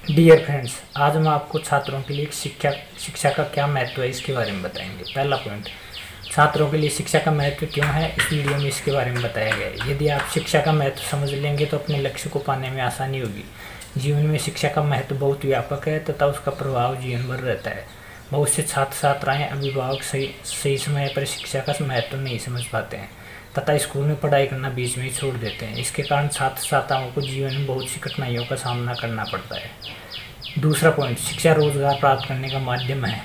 Dear friends, आज हम आपको छात्रों के लिए शिक्षा का क्या महत्व है इसके बारे में बताएंगे। पहला पॉइंट, छात्रों के लिए शिक्षा का महत्व क्यों है, इस वीडियो में इसके बारे में बताया गया है। यदि आप शिक्षा का महत्व समझ लेंगे तो अपने लक्ष्य को पाने में आसानी होगी। जीवन में शिक्षा का महत्व बहुत व्यापक है तथा उसका प्रभाव जीवन भर रहता है। बहुत से छात्र छात्राएँ अभिभावक सही समय पर शिक्षा का महत्व नहीं समझ पाते हैं तथा स्कूल में पढ़ाई करना बीच में ही छोड़ देते हैं। इसके कारण छात्र छात्राओं को जीवन में बहुत सी कठिनाइयों का सामना करना पड़ता है। दूसरा पॉइंट, शिक्षा रोजगार प्राप्त करने का माध्यम है।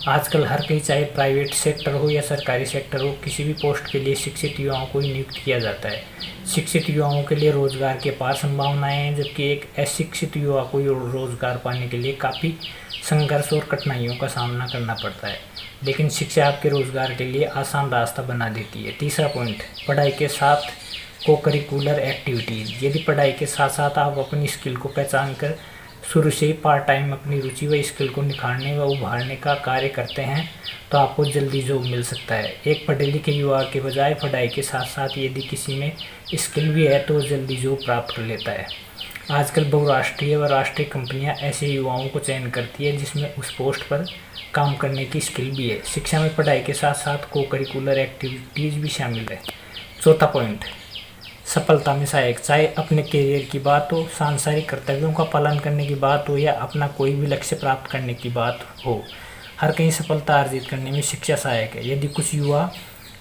आजकल हर कहीं, चाहे प्राइवेट सेक्टर हो या सरकारी सेक्टर हो, किसी भी पोस्ट के लिए शिक्षित युवाओं को ही नियुक्त किया जाता है। शिक्षित युवाओं के लिए रोजगार के पार संभावनाएं हैं, जबकि एक अशिक्षित युवा को रोजगार पाने के लिए काफ़ी संघर्ष और कठिनाइयों का सामना करना पड़ता है, लेकिन शिक्षा आपके रोजगार के लिए आसान रास्ता बना देती है। तीसरा पॉइंट, पढ़ाई के साथ को करिकुलर एक्टिविटीज़। यदि पढ़ाई के साथ साथ आप अपनी स्किल को पहचान कर शुरू से ही पार्ट टाइम अपनी रुचि व स्किल को निखारने व उभारने का कार्य करते हैं तो आपको जल्दी जॉब मिल सकता है। एक पढ़े लिखे युवा के बजाय पढ़ाई के साथ साथ यदि किसी में स्किल भी है तो वो जल्दी जॉब प्राप्त कर लेता है। आजकल बहुराष्ट्रीय व राष्ट्रीय कंपनियां ऐसे युवाओं को चयन करती है जिसमें उस पोस्ट पर काम करने की स्किल भी है। शिक्षा में पढ़ाई के साथ साथ को करिकुलर एक्टिविटीज़ भी शामिल है। चौथा पॉइंट, सफलता में सहायक। चाहे अपने करियर की बात हो, सांसारिक कर्तव्यों का पालन करने की बात हो या अपना कोई भी लक्ष्य प्राप्त करने की बात हो, हर कहीं सफलता अर्जित करने में शिक्षा सहायक है। यदि कुछ युवा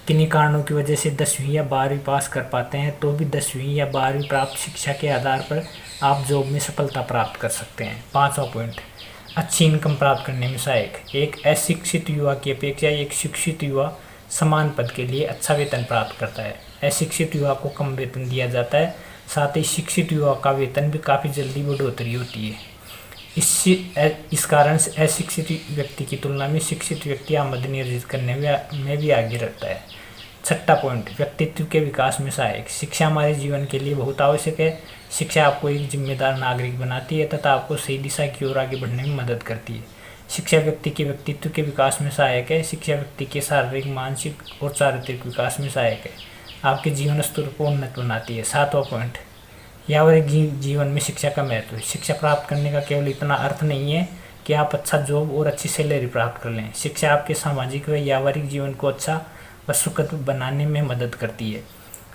किन्हीं कारणों की वजह से 10वीं या 12वीं पास कर पाते हैं तो भी 10वीं या 12वीं प्राप्त शिक्षा के आधार पर आप जॉब में सफलता प्राप्त कर सकते हैं। पाँचवा पॉइंट, अच्छी इनकम प्राप्त करने में सहायक। एक अशिक्षित युवा की अपेक्षा एक शिक्षित युवा समान पद के लिए अच्छा वेतन प्राप्त करता है। अशिक्षित युवा को कम वेतन दिया जाता है, साथ ही शिक्षित युवा का वेतन भी काफ़ी जल्दी बढ़ोतरी होती है। इस कारण से अशिक्षित व्यक्ति की तुलना में शिक्षित व्यक्ति आमदनी अर्जित करने में भी आगे रहता है। छठा पॉइंट, व्यक्तित्व के विकास में सहायक। शिक्षा हमारे जीवन के लिए बहुत आवश्यक है। शिक्षा आपको एक जिम्मेदार नागरिक बनाती है तथा आपको सही दिशा की ओर आगे बढ़ने में मदद करती है। शिक्षा व्यक्ति के व्यक्तित्व के विकास में सहायक है। शिक्षा व्यक्ति के शारीरिक, मानसिक और चारित्रिक विकास में सहायक है। आपके जीवन स्तर को उन्नत बनाती है। सातवां पॉइंट, व्यावहारिक जीवन में शिक्षा का महत्व। शिक्षा प्राप्त करने का केवल इतना अर्थ नहीं है कि आप अच्छा जॉब और अच्छी सैलरी प्राप्त कर लें। शिक्षा आपके सामाजिक व व्यावहारिक जीवन को अच्छा व सुखद बनाने में मदद करती है।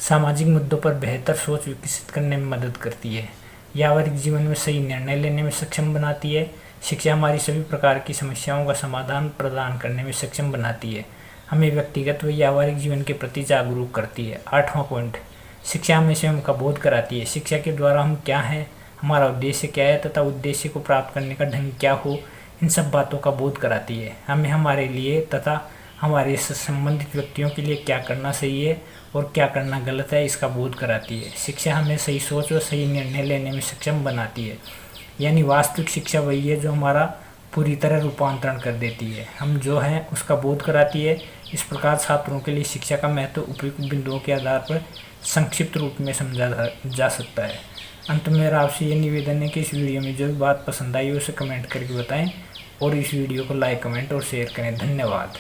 सामाजिक मुद्दों पर बेहतर सोच विकसित करने में मदद करती है। व्यावहारिक जीवन में सही निर्णय लेने में सक्षम बनाती है। शिक्षा हमारी सभी प्रकार की समस्याओं का समाधान प्रदान करने में सक्षम बनाती है। हमें व्यक्तिगत व व्यावहारिक जीवन के प्रति जागरूक करती है। आठवां पॉइंट, शिक्षा हमें स्वयं का बोध कराती है। शिक्षा के द्वारा हम क्या हैं, हमारा उद्देश्य क्या है तथा उद्देश्य को प्राप्त करने का ढंग क्या हो, इन सब बातों का बोध कराती है। हमें हमारे लिए तथा हमारे संबंधित व्यक्तियों के लिए क्या करना सही है और क्या करना गलत है, इसका बोध कराती है। शिक्षा हमें सही सोच और सही निर्णय लेने में सक्षम बनाती है। यानी वास्तविक शिक्षा वही है जो हमारा पूरी तरह रूपांतरण कर देती है। हम जो हैं उसका बोध कराती है। इस प्रकार छात्रों के लिए शिक्षा का महत्व उपयुक्त बिंदुओं के आधार पर संक्षिप्त रूप में समझा जा सकता है। अंत में मेरा आपसे ये निवेदन है कि इस वीडियो में जो भी बात पसंद आई उसे कमेंट करके बताएं और इस वीडियो को लाइक, कमेंट और शेयर करें। धन्यवाद।